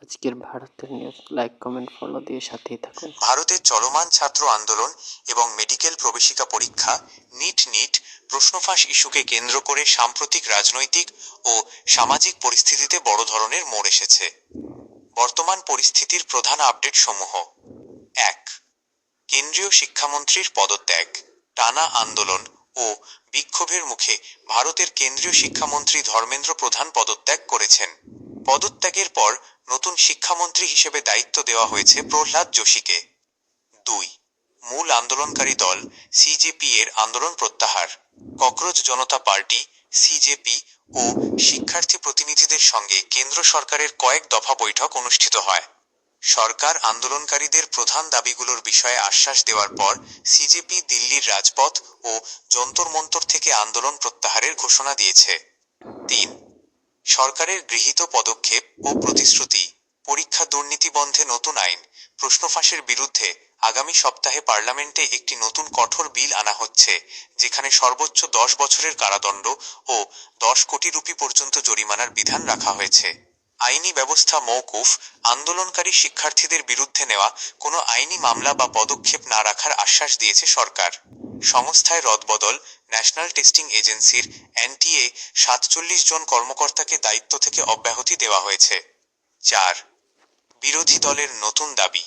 আজকের ভারতের news like comment follow দিয়ে সাথেই থাকুন। ভারতের চলমান ছাত্র আন্দোলন এবং মেডিকেল প্রবেশিকা পরীক্ষা নিট প্রশ্নফাঁস ইস্যুকে কেন্দ্র করে সাম্প্রতিক রাজনৈতিক ও সামাজিক পরিস্থিতিতে বড় ধরনের মোড় এসেছে। বর্তমান পরিস্থিতির প্রধান আপডেট সমূহ: ১. কেন্দ্রীয় শিক্ষামন্ত্রীর পদত্যাগ। টানা আন্দোলন ও বিক্ষোভের মুখে ভারতের কেন্দ্রীয় শিক্ষামন্ত্রী ধর্মেন্দ্র প্রধান পদত্যাগ করেছেন। পদত্যাগের পর নতুন শিক্ষামন্ত্রী হিসেবে দায়িত্ব দেওয়া হয়েছে প্রহ্লাদ যোশীকে। ২. মূল আন্দোলনকারী দল সিজেপি এর আন্দোলন প্রত্যাহার। ককরোচ জনতা পার্টি সিজেপি ও শিক্ষার্থী প্রতিনিধিদের সঙ্গে কেন্দ্র সরকারের কয়েক দফা বৈঠক অনুষ্ঠিত হয়। সরকার আন্দোলনকারীদের প্রধান দাবিগুলোর বিষয়ে আশ্বাস দেওয়ার পর সিজেপি দিল্লির রাজপথ ও যন্তর মন্তর থেকে আন্দোলন প্রত্যাহারের ঘোষণা দিয়েছে। ৩. সরকারের গৃহীত পদক্ষেপ ও প্রতিশ্রুতি। পরীক্ষা দুর্নীতি বন্ধে নতুন আইন। প্রশ্নফাঁসের বিরুদ্ধে আগামী সপ্তাহে পার্লামেন্টে একটি নতুন কঠোর বিল আনা হচ্ছে, যেখানে সর্বোচ্চ 10 বছরের কারাদণ্ড ও 10 কোটি রুপি পর্যন্ত জরিমানার বিধান রাখা হয়েছে। আইনি ব্যবস্থা মওকুফ। আন্দোলনকারী শিক্ষার্থীদের বিরুদ্ধে নেওয়া কোনো আইনি মামলা বা পদক্ষেপ না রাখার আশ্বাস দিয়েছে সরকার। সংস্থায় রদবদল। ন্যাশনাল টেস্টিং এজেন্সির এনটিএ 47 জন কর্মকর্তাকে দায়িত্ব থেকে অব্যাহতি দেওয়া হয়েছে। ৪. বিরোধী দলের নতুন দাবি।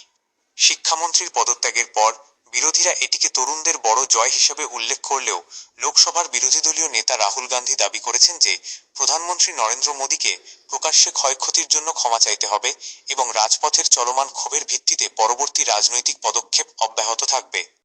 শিক্ষামন্ত্রীর পদত্যাগের পর বিরোধীরা এটিকে তরুণদের বড় জয় হিসেবে উল্লেখ করলেও লোকসভার বিরোধী দলীয় নেতা রাহুল গান্ধী দাবি করেছেন যে প্রধানমন্ত্রী নরেন্দ্র মোদীকে প্রকাশ্যে ক্ষয়ক্ষতির জন্য ক্ষমা চাইতে হবে এবং রাজপথের চলমান ক্ষোভের ভিত্তিতে পরবর্তী রাজনৈতিক পদক্ষেপ অব্যাহত থাকবে।